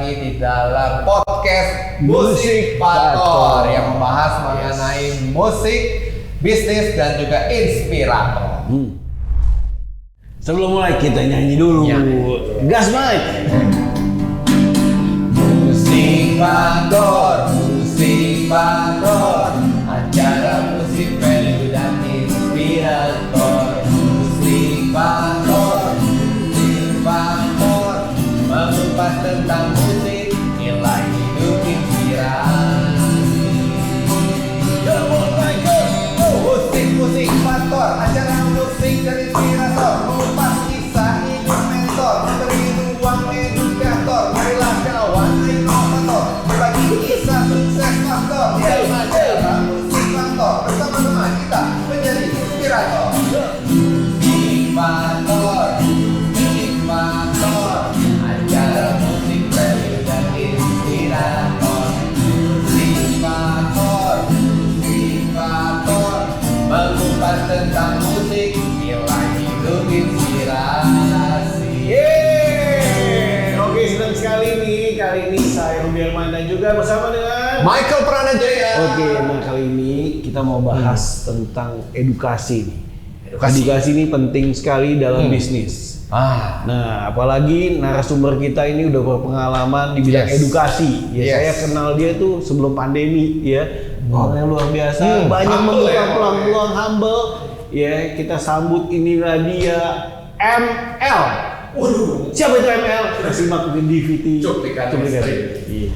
lagi di dalam podcast Musik Faktor yang membahas mengenai musik, bisnis dan juga inspirator. Sebelum mulai kita nyanyi dulu. Ya. Gas Mike. Musik Faktor, Musik Faktor, acara musik value dan inspirator. Musik Faktor, Musik Faktor, mengupas tentang musik, nilai hidup inspirasi. Come on Michael, Musik Faktor, acara musik dan inspirator, mengupas kisah hidup mentor, memberi ruang edukator. Marilah kawan inovator, berbagi kisah sukses faktor. Acara musik faktor, bersama-sama kita menjadi inspirator. Musik faktor, musik faktor, acara musik value dan inspirator. Musik faktor, musik faktor, mengupas tentang musik, nilai hidup inspirasi. Oke, senang sekali nih. Kali ini saya Ruby Arman dan juga bersama dengan Michael Pranajaya. Oke, nah kali ini kita mau bahas tentang edukasi nih. Edukasi ini penting sekali dalam bisnis. Nah, apalagi narasumber kita ini udah berpengalaman di bidang Yes. edukasi. Ya, Yes. saya kenal dia tuh sebelum pandemi, ya. Orang yang luar biasa, banyak Humble membuka ya. peluang-peluang humble. Ya, kita sambut inilah dia ML. Waduh, siapa itu ML? Kita simak di DVD. Cuplikan misteri. Iya.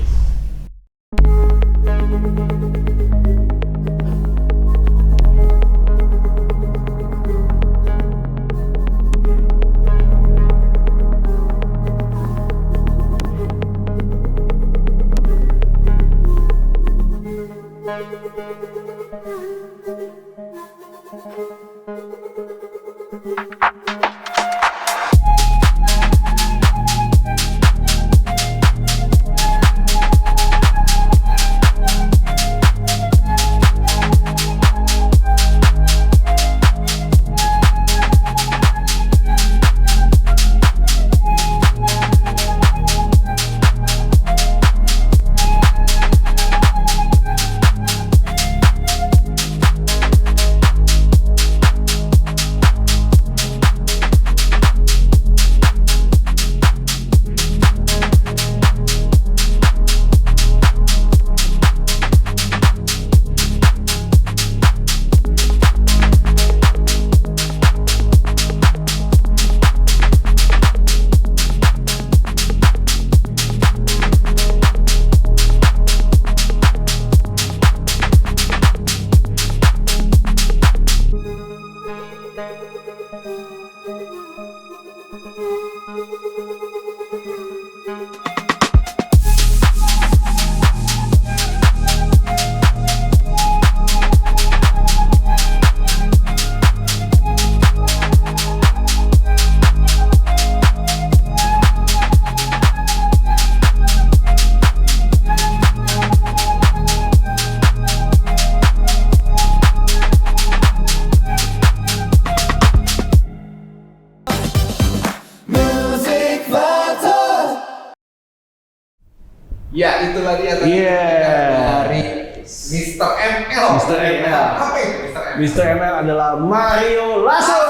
Ya, itulah dia tadi dari Mr. ML. Mr. ML. Apa itu Mr. ML? Mr. ML adalah Mario Lasso.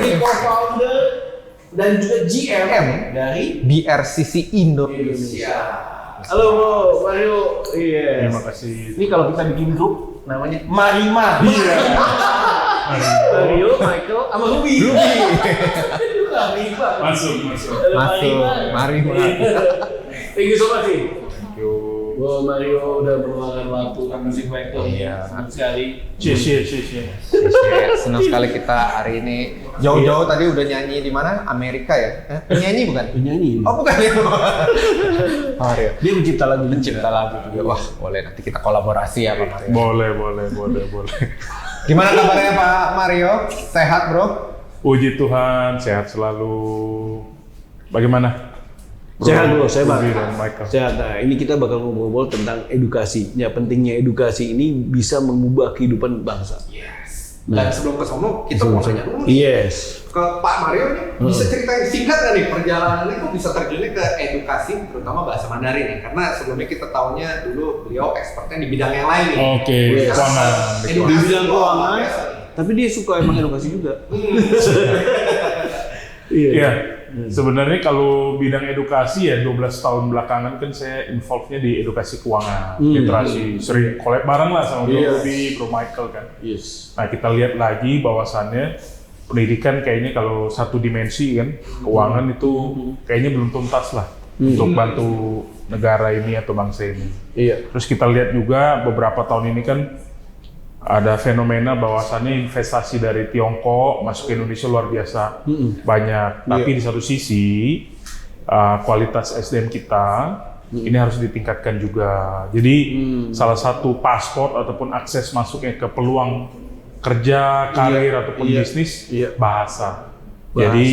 Ini co-founder dan juga GM dari BRCC Indonesia. Halo Bro, Mario. Iya. Terima kasih. Ini kalau kita bikin grup namanya Marima. Iya. Mario, Michael, sama Ruby. Marima. Masuk. Mari. Thank you so much sih. Thank you. Wow, Mario udah meluangkan waktu ke musik Michael. Iya. Senang sekali. Cheers. Senang sekali kita hari ini jauh-jauh tadi udah nyanyi di mana? Amerika ya? Penyanyi bukan? Penyanyi. Oh bukan ya? Mario. Dia mencipta lagu. Pencipta lagu juga. Wah, boleh nanti kita kolaborasi ya Pak Mario. Boleh. Gimana kabarnya Pak Mario? Sehat bro? Puji Tuhan, sehat selalu. Bagaimana? Sehat bro, saya Ruby bang. dan Michael. Sehat. Nah, ini kita bakal ngobrol tentang edukasi. Ya, pentingnya edukasi ini bisa mengubah kehidupan bangsa. Yes. Dan sebelum ke sono, kita mau nanya dulu nih Yes. ke Pak Mario nih, bisa ceritain singkat nggak nih perjalanannya kok bisa terjunnya ke edukasi, terutama bahasa Mandarin nih? Karena sebelumnya kita taunya dulu beliau expertnya di bidang yang lain nih. Oke, Yes. keuangan. Di bidang keuangan, tapi dia suka emang edukasi juga. Iya. Sebenarnya kalau bidang edukasi ya 12 tahun belakangan kan saya involve-nya di edukasi keuangan, literasi, sering collab bareng lah sama Bro Ruby, Bro Michael kan. Yes. Nah kita lihat lagi bahwasannya pendidikan kayaknya kalau satu dimensi kan, keuangan itu kayaknya belum tuntas lah untuk bantu negara ini atau bangsa ini. Iya. Terus kita lihat juga beberapa tahun ini kan ada fenomena bahwasannya investasi dari Tiongkok masuk ke Indonesia luar biasa banyak. Tapi di satu sisi kualitas SDM kita ini harus ditingkatkan juga. Jadi salah satu paspor ataupun akses masuknya ke peluang kerja, karir ataupun bisnis bahasa. Jadi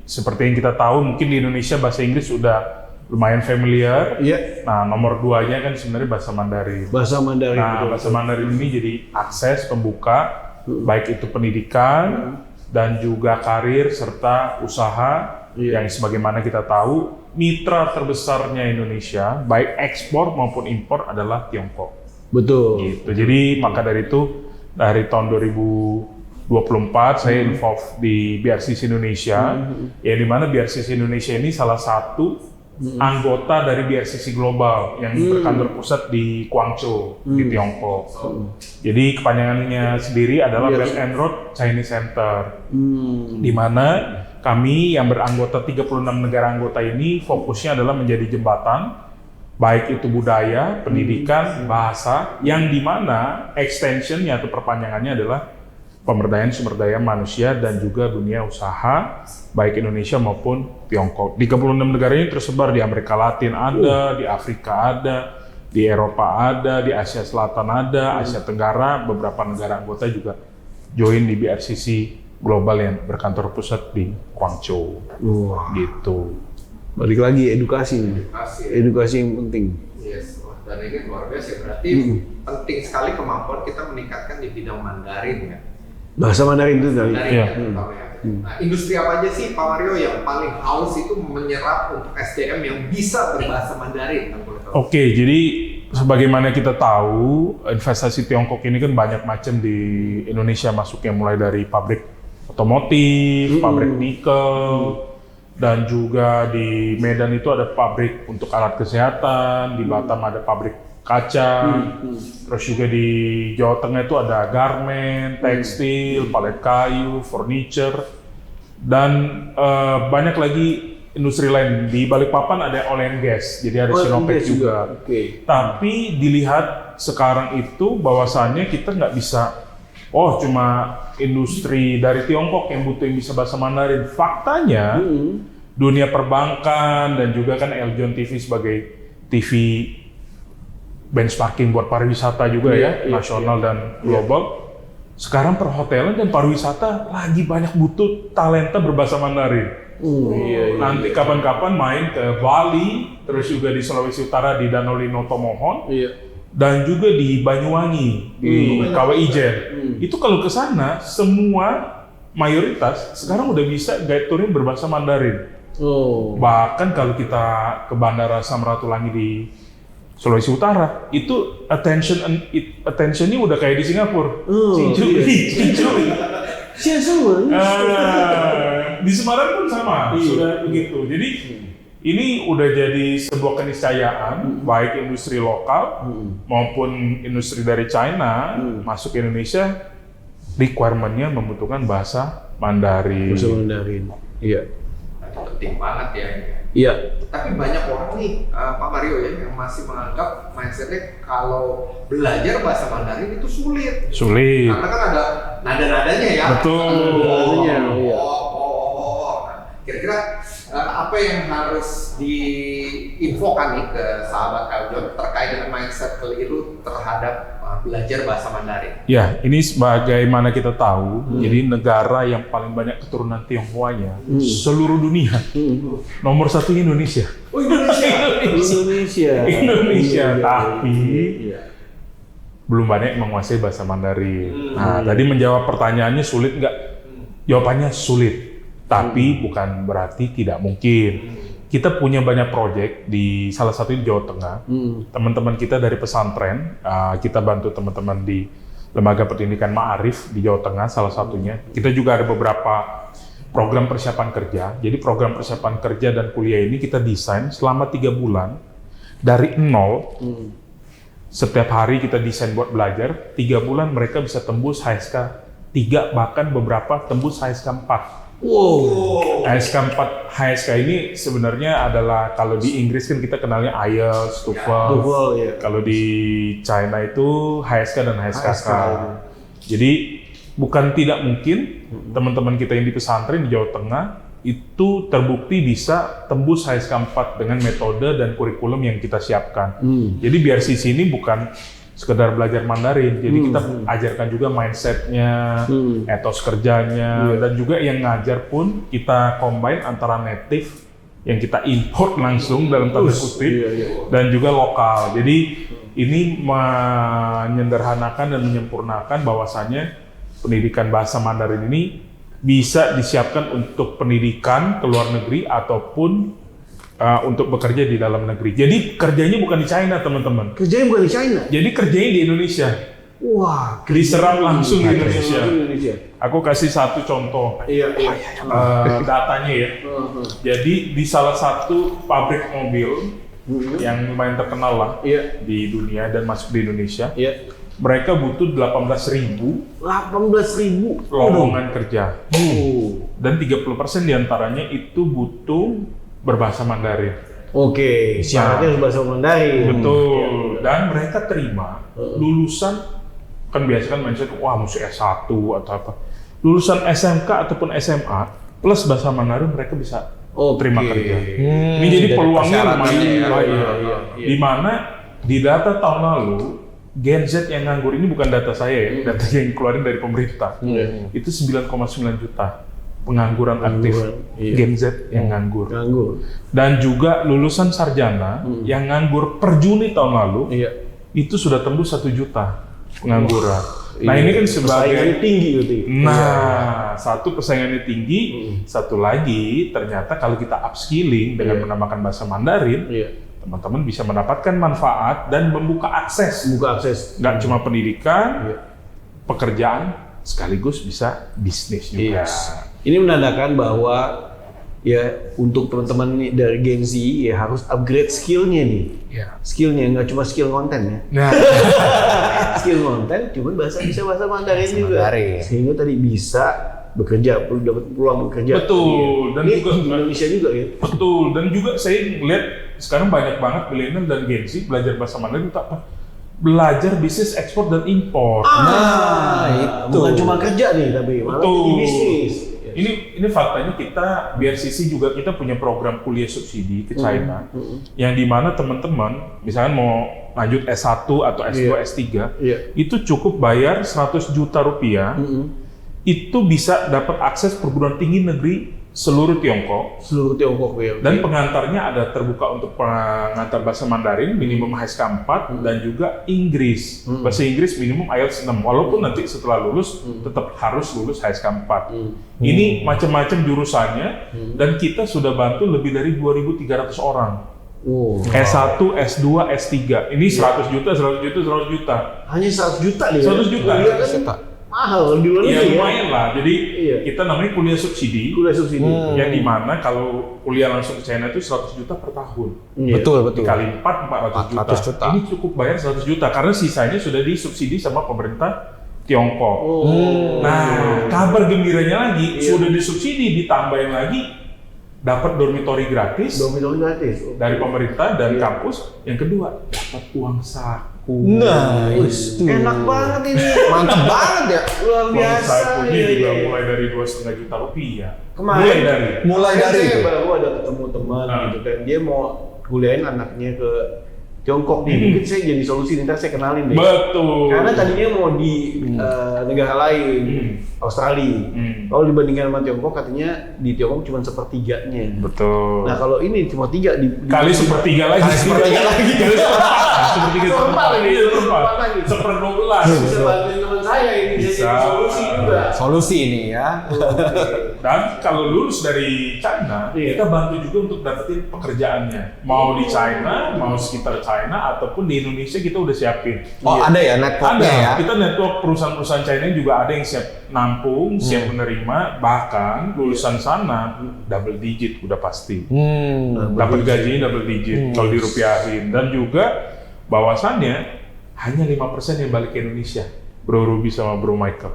seperti yang kita tahu mungkin di Indonesia bahasa Inggris sudah lumayan familiar. Nah, nomor 2-nya kan sebenarnya bahasa Mandarin. Bahasa Mandarin. Nah, bahasa Mandarin ini jadi akses pembuka baik itu pendidikan dan juga karir serta usaha yang sebagaimana kita tahu mitra terbesarnya Indonesia baik ekspor maupun impor adalah Tiongkok. Betul. Gitu. Jadi maka dari itu dari tahun 2024 saya involve di BRCC Indonesia, ya di mana BRCC Indonesia ini salah satu anggota dari BRCC Global yang berkantor pusat di Guangzhou di Tiongkok. Jadi kepanjangannya sendiri adalah Belt and Road Chinese Center, di mana kami yang beranggota 36 negara anggota ini fokusnya adalah menjadi jembatan baik itu budaya, pendidikan, bahasa, yang di mana extensionnya atau perpanjangannya adalah pemberdayaan sumber daya manusia dan juga dunia usaha baik Indonesia maupun Tiongkok. 36 negara ini tersebar di Amerika Latin ada, di Afrika ada, di Eropa ada, di Asia Selatan ada, Asia Tenggara, beberapa negara anggota juga join di BRCC Global yang berkantor pusat di Guangzhou. Gitu. Balik lagi edukasi. Edukasi yang penting. Yes, dan ini luar biasa. Berarti penting sekali kemampuan kita meningkatkan di bidang Mandarin ya. Bahasa Mandarin itu tadi. Nah, industri apa aja sih Pak Mario yang paling haus itu menyerap untuk SDM yang bisa berbahasa Mandarin? Oke, jadi sebagaimana kita tahu investasi Tiongkok ini kan banyak macam di Indonesia masuknya, mulai dari pabrik otomotif, pabrik nikel, dan juga di Medan itu ada pabrik untuk alat kesehatan, di Batam ada pabrik kaca, terus juga di Jawa Tengah itu ada garment, tekstil, palet kayu, furniture, dan banyak lagi industri lain. Di Balikpapan ada oil and gas, jadi ada Sinopec juga. Tapi dilihat sekarang itu bahwasannya kita nggak bisa, cuma industri dari Tiongkok yang butuh yang bisa bahasa Mandarin. Faktanya, dunia perbankan dan juga kan Eljon TV sebagai TV benchmarking buat pariwisata juga nasional dan global. Sekarang perhotelan dan pariwisata lagi banyak butuh talenta berbahasa Mandarin. Nanti kapan-kapan main ke Bali, terus juga di Sulawesi Utara di Danau Lino Tomohon, dan juga di Banyuwangi di KW Ijen. Itu kalau ke sana semua mayoritas sekarang udah bisa guide touring berbahasa Mandarin. Bahkan kalau kita ke Bandara Samratulangi di Sulawesi Utara, itu attention-nya udah kayak di Singapura. Di Semarang pun sama, sudah begitu. Jadi ini udah jadi sebuah keniscayaan, baik industri lokal maupun industri dari China masuk ke Indonesia, requirement-nya membutuhkan bahasa Mandarin. Bahasa Mandarin. Iya. Penting banget ya. Iya. Tapi banyak orang nih, Pak Mario ya, yang masih menganggap mindsetnya kalau belajar bahasa Mandarin itu sulit. Sulit. Karena kan ada nada-nadanya ya. Betul. Kira-kira apa yang harus diinfokan nih ke sahabat Eljon terkait dengan mindset keliru terhadap belajar bahasa Mandarin? Ya, ini sebagaimana kita tahu, jadi negara yang paling banyak keturunan Tionghoanya seluruh dunia. Nomor 1 Indonesia. Oh, Indonesia. Indonesia. Indonesia. Tapi belum banyak yang menguasai bahasa Mandarin. Nah, tadi menjawab pertanyaannya sulit nggak? Jawabannya sulit, tapi bukan berarti tidak mungkin. Kita punya banyak proyek di salah satu di Jawa Tengah. Teman-teman kita dari pesantren, kita bantu teman-teman di Lembaga Pendidikan Ma'arif di Jawa Tengah salah satunya. Kita juga ada beberapa program persiapan kerja. Jadi program persiapan kerja dan kuliah ini kita desain selama 3 bulan dari nol. Setiap hari kita desain buat belajar, 3 bulan mereka bisa tembus HSK 3, bahkan beberapa tembus HSK 4. Wow. HSK ini sebenarnya adalah, kalau di Inggris kan kita kenalnya IELTS, TOEFL. Ya. Kalau di China itu HSK dan HSKK. Jadi bukan tidak mungkin teman-teman kita yang di pesantren di Jawa Tengah itu terbukti bisa tembus HSK 4 dengan metode dan kurikulum yang kita siapkan. Jadi BRCC ini bukan sekedar belajar Mandarin, jadi kita ajarkan juga mindsetnya, etos kerjanya, dan juga yang ngajar pun kita combine antara native yang kita import langsung dalam tanda kutip dan juga lokal. Jadi ini menyederhanakan dan menyempurnakan bahwasannya pendidikan bahasa Mandarin ini bisa disiapkan untuk pendidikan ke luar negeri ataupun untuk bekerja di dalam negeri. Jadi kerjanya bukan di China, teman-teman. Kerjanya bukan di China? Jadi kerjanya di Indonesia. Wah, diserap langsung di Indonesia. Aku kasih satu contoh. Datanya ya. Jadi di salah satu pabrik mobil yang lumayan terkenal lah di dunia dan masuk di Indonesia. Mereka butuh 18.000 lowongan kerja. Dan 30% diantaranya itu butuh berbahasa Mandarin. Oke, syaratnya berbahasa Mandarin. Betul. Dan mereka terima lulusan, kan biasa kan mindset, wah mesti S1 atau apa. Lulusan SMK ataupun SMA plus bahasa Mandarin mereka bisa terima kerja. Ini jadi peluangnya lumayan. Di mana di data tahun lalu Gen Z yang nganggur ini bukan data saya ya, data yang keluarin dari pemerintah. Itu 9,9 juta pengangguran aktif Gen Z yang nganggur. Dan juga lulusan sarjana yang nganggur per Juni tahun lalu, itu sudah tembus 1 juta pengangguran. Nah ini kan sebagai persaingannya tinggi gitu. Satu persaingannya tinggi, satu lagi ternyata kalau kita upskilling dengan menambahkan bahasa Mandarin, teman-teman bisa mendapatkan manfaat dan membuka akses. Nggak cuma pendidikan, pekerjaan, sekaligus bisa bisnis juga. Ini menandakan bahwa ya untuk teman-teman dari Gen Z ya harus upgrade skillnya nih. Skillnya nggak cuma skill konten ya. Skill konten, cuman bisa bahasa Mandarin juga. Sehingga tadi bisa bekerja, dapat peluang bekerja. Betul. Dan juga Indonesia juga ya. Betul. Dan juga saya lihat sekarang banyak banget milenial dan Gen Z belajar bahasa Mandarin itu apa? Belajar bisnis ekspor dan impor. Itu bukan cuma kerja nih, tapi malah bisnis. Ini faktanya kita BRCC juga kita punya program kuliah subsidi ke China, yang dimana teman-teman misalnya mau lanjut S1 atau S2, S3, itu cukup bayar 100 juta rupiah, itu bisa dapat akses perguruan tinggi negeri seluruh Tiongkok. Dan pengantarnya ada terbuka untuk pengantar bahasa Mandarin minimum HSK 4 dan juga Inggris. Bahasa Inggris minimum IELTS 6. Walaupun nanti setelah lulus tetap harus lulus HSK 4. Ini macam-macam jurusannya dan kita sudah bantu lebih dari 2.300 orang. S1, S2, S3. Ini 100 juta. Hanya 100 juta nih. 100 juta. Mahal di luar negeri. Lumayan lah. Jadi kita namanya kuliah subsidi. Yang dimana kalau kuliah langsung ke China itu 100 juta per tahun. Betul. Dikali 400 juta. Ini cukup bayar 100 juta karena sisanya sudah disubsidi sama pemerintah Tiongkok. Nah, kabar gembiranya lagi sudah disubsidi, ditambahin lagi dapat dormitory gratis dari pemerintah dan kampus. Yang kedua, dapat uang saku. Nah, itu enak banget ini. Mantap banget ya. Luar biasa. Sakunya juga mulai dari 2,5 juta rupiah. Mulai dari baru ada ketemu teman gitu kan. Dia mau kuliahin anaknya ke Tiongkok nih, mungkin saya jadi solusi, ntar saya kenalin deh. Betul. Karena tadinya mau di negara lain, Australia. Kalau dibandingkan sama Tiongkok, katanya di Tiongkok cuma sepertiganya. Betul. Nah kalau ini cuma 3 Kali sepertiga lagi. Kali sepertiga lagi. Kali seperempat. Sepertiga Seperempat lagi. seperempat. lagi. 1/12. Bisa bantuin teman saya ini Bisa. jadi solusi juga. Solusi ini ya. Dan kalau lulus dari China, Iya. kita bantu juga untuk dapetin pekerjaannya. Mau di China, mau sekitar China, ataupun di Indonesia kita udah siapin. Oh ada ya networknya Ada, ya. kita network perusahaan-perusahaan China juga ada yang siap nampung, siap menerima, bahkan lulusan sana double digit udah pasti. Dapat gajinya double digit kalau dirupiahin. Dan juga bahwasannya hanya 5% yang balik ke Indonesia. Bro Ruby sama Bro Michael.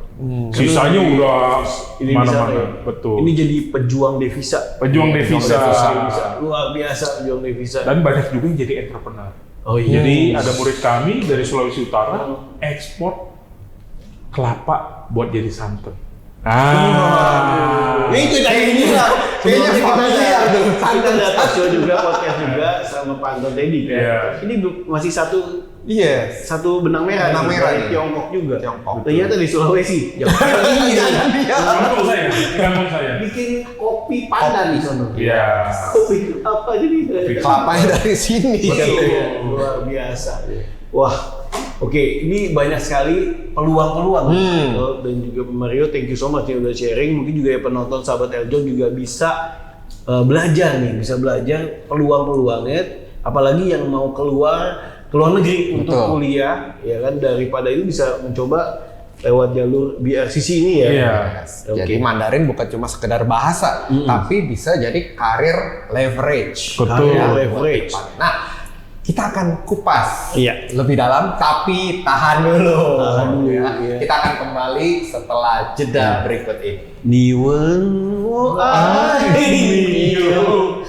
Sisanya udah Ini mana-mana. bisa, Betul. Ini jadi pejuang devisa. Pejuang devisa. Luar biasa pejuang devisa. Dan banyak juga yang jadi entrepreneur. Oh iya. Jadi ada murid kami dari Sulawesi Utara ekspor kelapa buat jadi santan. Itu kayak ini lah. Kayaknya familiar tuh. Kita ada talk show juga, podcast juga sama Pak Anton Teddy kan. Iya. Ini masih Iya. satu benang merah. Benang nih, merah dari nih. Tiongkok juga. Tiongkok. Ternyata di Sulawesi. Iya. Kampung saya, di kampung saya. Bikin kopi pandan di sana. Iya. Kopi apa jadi? Kelapanya dari sini. Betul. Luar biasa. Wah, oke, ini banyak sekali peluang-peluang. Dan juga Mario, thank you so much yang udah sharing. Mungkin juga ya penonton sahabat Eljon juga bisa belajar nih, bisa belajar peluang-peluangnya. Apalagi yang mau keluar negeri untuk kuliah, ya kan, daripada itu bisa mencoba lewat jalur BRCC ini ya. Iya. Jadi Mandarin bukan cuma sekedar bahasa, tapi bisa jadi karir leverage. Betul. Ya, Leverage. Nah, kita akan kupas lebih dalam, tapi tahan dulu. Tahan dulu, ya. Kita akan kembali setelah jeda berikut ini. Niwen wo ai yo.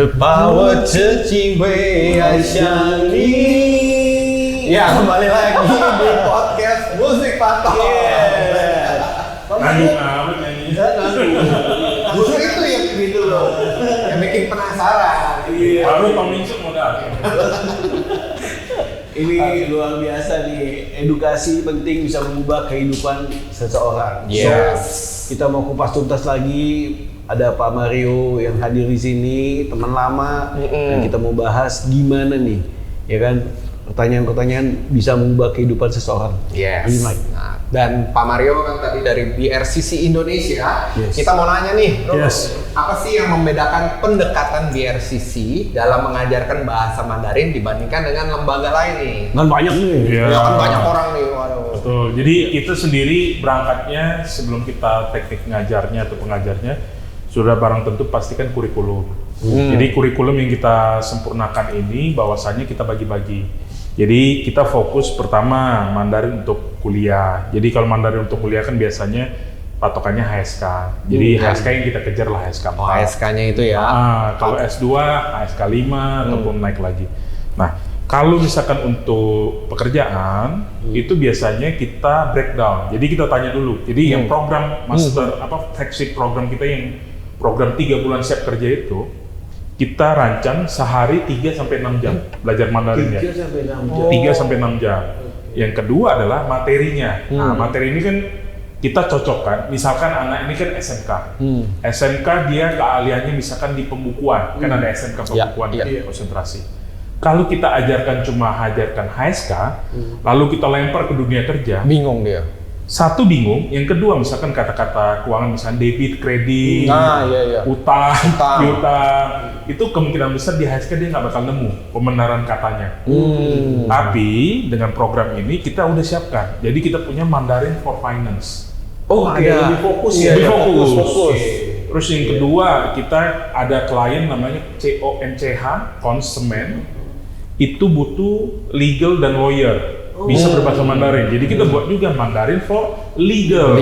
terpawa ceciwe Aisyani. Ya, kembali lagi di podcast Musik Patok. Nanggung amat nyanyi. Justru itu yang gitu loh, yang bikin penasaran. Baru Tom Minsu modal. Ini luar biasa nih, edukasi penting bisa mengubah kehidupan seseorang. Yes. So, kita mau kupas tuntas lagi. Ada Pak Mario yang hadir di sini, teman lama, dan kita mau bahas gimana nih, ya kan? Pertanyaan-pertanyaan bisa mengubah kehidupan seseorang. Yes. Ini, Mike. Nah, dan Pak Mario kan tadi dari BRCC Indonesia. Yes. Kita mau nanya nih, Bro, Yes. apa sih yang membedakan pendekatan BRCC dalam mengajarkan bahasa Mandarin dibandingkan dengan lembaga lain nih? Kan banyak nih. Iya. Ya kan banyak orang nih, waduh. Betul. Jadi kita sendiri berangkatnya sebelum kita teknik ngajarnya atau pengajarnya sudah barang tentu pastikan kurikulum. Jadi kurikulum yang kita sempurnakan ini bahwasannya kita bagi-bagi. Jadi kita fokus pertama Mandarin untuk kuliah. Jadi kalau Mandarin untuk kuliah kan biasanya patokannya HSK. Jadi HSK yang kita kejar lah HSK 4. Oh, HSK-nya itu ya. Kalau S2 HSK 5 ataupun naik lagi. Nah, kalau misalkan untuk pekerjaan itu biasanya kita breakdown. Jadi kita tanya dulu. Jadi yang program master flagship program kita yang program 3 bulan siap kerja itu kita rancang sehari 3 sampai 6 jam belajar Mandarinnya. 3 sampai 6 jam. 3 sampai 6 jam. Yang kedua adalah materinya. Nah, materi ini kan kita cocokkan. Misalkan anak ini kan SMK. SMK dia keahliannya misalkan di pembukuan. Kan ada SMK pembukuan konsentrasi. Kalau kita ajarkan cuma HSK, lalu kita lempar ke dunia kerja, Bingung dia. satu bingung, yang kedua misalkan kata-kata keuangan misalnya debit, kredit, utang, itu kemungkinan besar di HSK dia nggak bakal nemu pembenaran katanya. Tapi dengan program ini kita udah siapkan, jadi kita punya Mandarin for Finance. Oh, ada lebih fokus ya. Lebih fokus. Fokus. Terus yang kedua kita ada klien namanya CONCH, konsumen, itu butuh legal dan lawyer. Bisa berbahasa Mandarin. Jadi kita buat juga Mandarin for legal.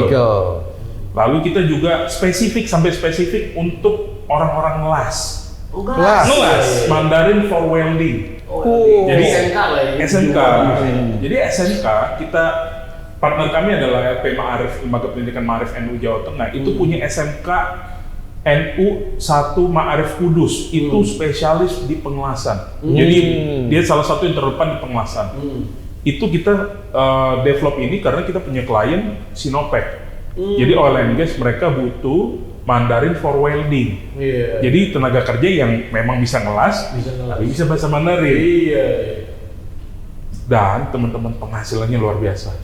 Lalu kita juga sampai spesifik untuk orang-orang ngelas. Ngelas Mandarin for welding. Jadi SMK lah ya. SMK. Jadi SMK kita partner kami adalah LP Ma'arif, Lembaga Pendidikan Ma'arif NU Jawa Tengah. Itu punya SMK NU 1 Ma'arif Kudus. Itu spesialis di pengelasan. Jadi dia salah satu yang terdepan di pengelasan. Itu kita develop ini karena kita punya klien Sinopec. Jadi oil and gas mereka butuh Mandarin for welding. Jadi tenaga kerja yang memang bisa ngelas, tapi bisa bahasa Mandarin. Dan teman-teman penghasilannya luar biasa.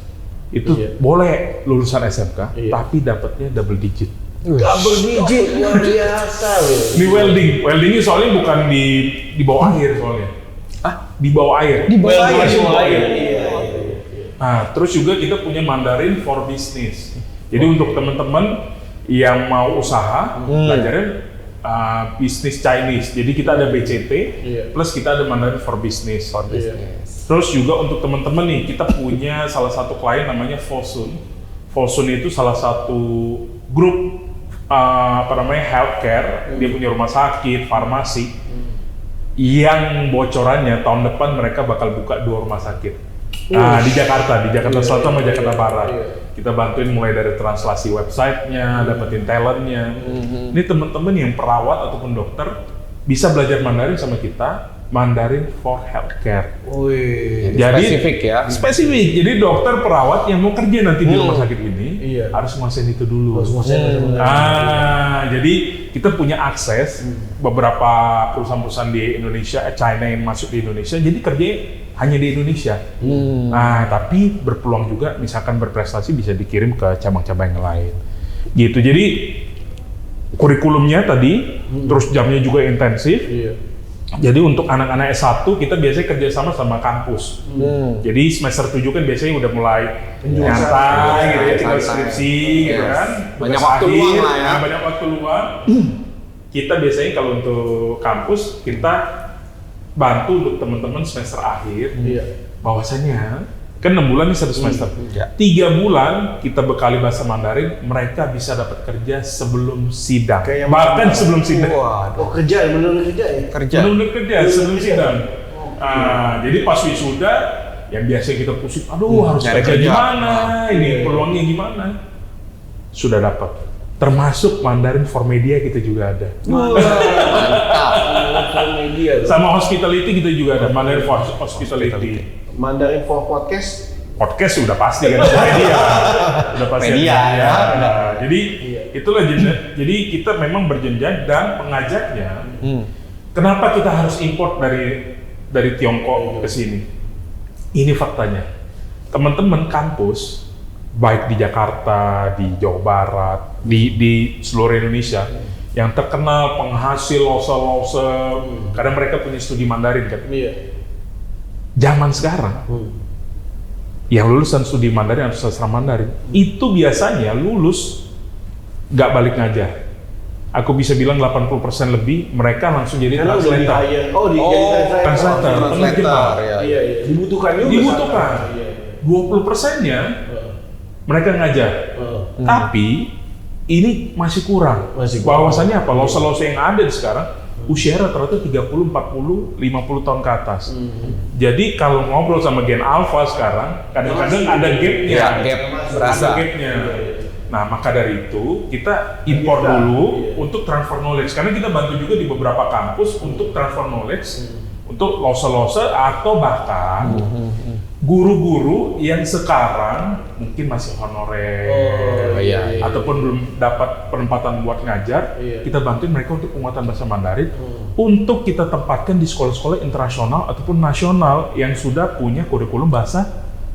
Itu boleh lulusan SMK, tapi dapatnya double digit. Double digit, luar biasa loh. Ini weldingnya soalnya bukan di bawah air soalnya. Di bawah air. Di bawah air. Nah, terus juga kita punya Mandarin for business. Jadi untuk teman-teman yang mau usaha, belajarnya bisnis Chinese. Jadi kita ada BCT, plus kita ada Mandarin for business. Terus juga untuk teman-teman nih, kita punya salah satu klien namanya Fosun. Fosun itu salah satu grup healthcare. Dia punya rumah sakit, farmasi. Yang bocorannya tahun depan mereka bakal buka 2 rumah sakit. Nah, di Jakarta Selatan sama Jakarta Barat. Kita bantuin mulai dari translasi websitenya, dapetin talentnya. Ini teman-teman yang perawat ataupun dokter bisa belajar Mandarin sama kita, Mandarin for healthcare. Jadi spesifik ya. Spesifik. Jadi dokter perawat yang mau kerja nanti di rumah sakit ini harus nguasain itu dulu. Jadi kita punya akses beberapa perusahaan-perusahaan di Indonesia, China yang masuk di Indonesia. Jadi kerjanya hanya di Indonesia. Nah, tapi berpeluang juga misalkan berprestasi bisa dikirim ke cabang-cabang yang lain. Gitu. Jadi kurikulumnya tadi, terus jamnya juga intensif. Jadi untuk anak-anak S1 kita biasanya kerjasama sama kampus. Jadi semester 7 kan biasanya udah mulai nyantai gitu ya, tinggal skripsi gitu kan. Banyak waktu luang lah ya. Banyak waktu luang. Kita biasanya kalau untuk kampus kita bantu untuk teman-teman semester akhir bahwasanya Kan 6 bulan nih 1 semester. 3 bulan kita bekali bahasa Mandarin, mereka bisa dapat kerja sebelum sidang. Bahkan sebelum sidang. Oh kerja, benar-benar kerja ya? Benar-benar kerja sebelum sidang. Jadi pas wisuda, yang biasa kita pusing, harus kerja gimana, ini peluangnya gimana. Sudah dapat. Termasuk Mandarin for Media kita juga ada. For media. Sama hospitality kita juga ada, Mandarin for Hospitality. Mandarin for podcast. Podcast sudah pasti kan media. Udah pasti Media ya. Jadi itulah jadi kita memang berjenjang dan pengajarnya. Kenapa kita harus import dari Tiongkok ke sini? Ini faktanya. Teman-teman kampus baik di Jakarta, di Jawa Barat, di seluruh Indonesia yang terkenal penghasil lose-lose, karena mereka punya studi Mandarin kan. Zaman sekarang, yang lulusan studi Mandarin atau sastra Mandarin, itu biasanya lulus nggak balik ngajar. Aku bisa bilang 80% lebih mereka langsung jadi translator. Translator, penerjemah. Iya. Dibutuhkan juga. Dibutuhkan. 20%-nya mereka ngajar. Tapi ini masih kurang. Bahwasannya apa? Lose-lose yang ada sekarang usia rata-rata 30, 40, 50 tahun ke atas. Jadi kalau ngobrol sama Gen Alpha sekarang, kadang-kadang ada gapnya. Berasa. Ada gapnya. Nah, maka dari itu kita impor dulu untuk transfer knowledge. Karena kita bantu juga di beberapa kampus untuk transfer knowledge, untuk lose-lose atau bahkan guru-guru yang sekarang mungkin masih honorer ataupun belum dapat penempatan buat ngajar, kita bantuin mereka untuk penguatan bahasa Mandarin untuk kita tempatkan di sekolah-sekolah internasional ataupun nasional yang sudah punya kurikulum bahasa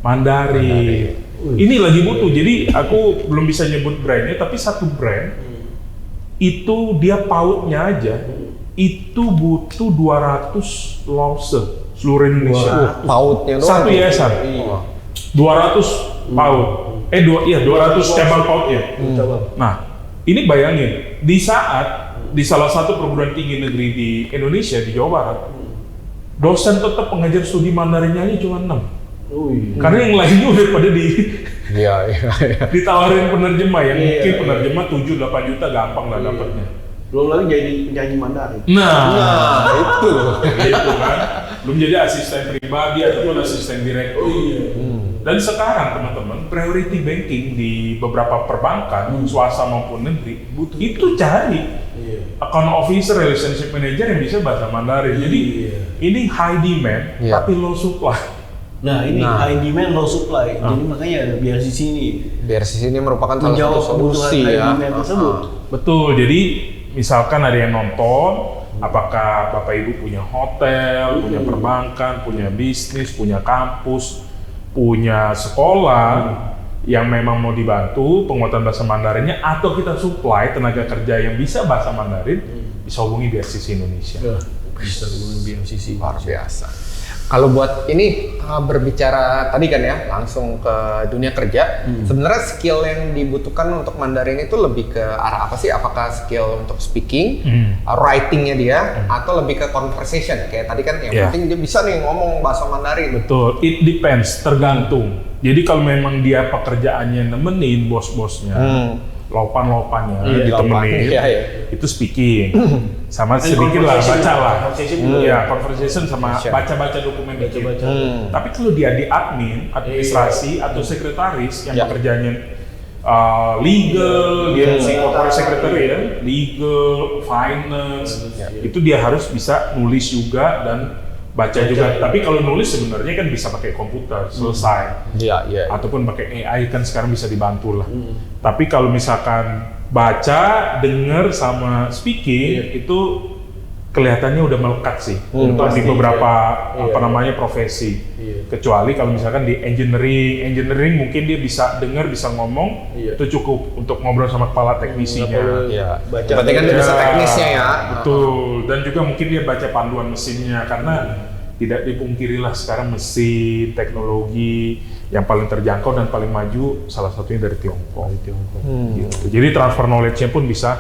Mandarin. Ini lagi butuh, jadi aku belum bisa nyebut brandnya, tapi satu brand itu dia pautnya aja itu butuh 200 lose seluruh Indonesia. Pautnya doang. Satu yayasan. 200 paut. 200 cabang pautnya. Nah, ini bayangin, di salah satu perguruan tinggi negeri di Indonesia, di Jawa Barat, dosen tetap pengajar studi Mandarinnya aja cuma 6. Karena yang lainnya udah pada ditawarin penerjemah, yang mungkin penerjemah 7-8 juta gampang lah dapatnya. Belum lagi jadi penyanyi Mandarin. Nah itu kan. Belum jadi asisten pribadi ataupun asisten direktur. Dan sekarang teman-teman, priority banking di beberapa perbankan, swasta maupun negeri, itu cari account officer, relationship manager yang bisa bahasa Mandarin. Jadi ini high demand tapi low supply. Nah ini high demand low supply. Jadi makanya biar di sini. Biar di sini merupakan salah satu solusi ya. Betul. Jadi misalkan ada yang nonton, apakah Bapak Ibu punya hotel, punya perbankan, punya bisnis, punya kampus, punya sekolah yang memang mau dibantu penguatan bahasa Mandarinnya, atau kita supply tenaga kerja yang bisa bahasa Mandarin, bisa hubungi BRCC Indonesia. Bisa hubungi BRCC. Luar biasa. Kalau buat ini berbicara tadi kan ya, langsung ke dunia kerja, sebenarnya skill yang dibutuhkan untuk Mandarin itu lebih ke arah apa sih? Apakah skill untuk speaking, writingnya dia, atau lebih ke conversation? Kayak tadi kan yang penting dia bisa nih ngomong bahasa Mandarin. Betul, it depends, tergantung. Jadi kalau memang dia pekerjaannya nemenin bos-bosnya, lopan-lopannya ditemenin, itu speaking. Sama sedikit lah, baca lah. Conversation sama baca-baca dokumen dikit. Tapi kalau dia di admin, administrasi atau sekretaris yang pekerjaannya legal, dia corporate secretary ya, legal, finance, itu dia harus bisa nulis juga dan baca juga. Tapi kalau nulis sebenarnya kan bisa pakai komputer, selesai. Ataupun pakai AI kan sekarang bisa dibantu lah. Tapi kalau misalkan baca, denger sama speaking itu kelihatannya udah melekat sih untuk di beberapa profesi. Kecuali kalau misalkan di engineering mungkin dia bisa denger, bisa ngomong, itu cukup untuk ngobrol sama kepala teknisinya. Berarti kan dia bisa teknisnya ya. Betul. Dan juga mungkin dia baca panduan mesinnya, karena tidak dipungkirilah sekarang mesin teknologi yang paling terjangkau dan paling maju salah satunya dari Tiongkok. Gitu. Jadi transfer knowledge-nya pun bisa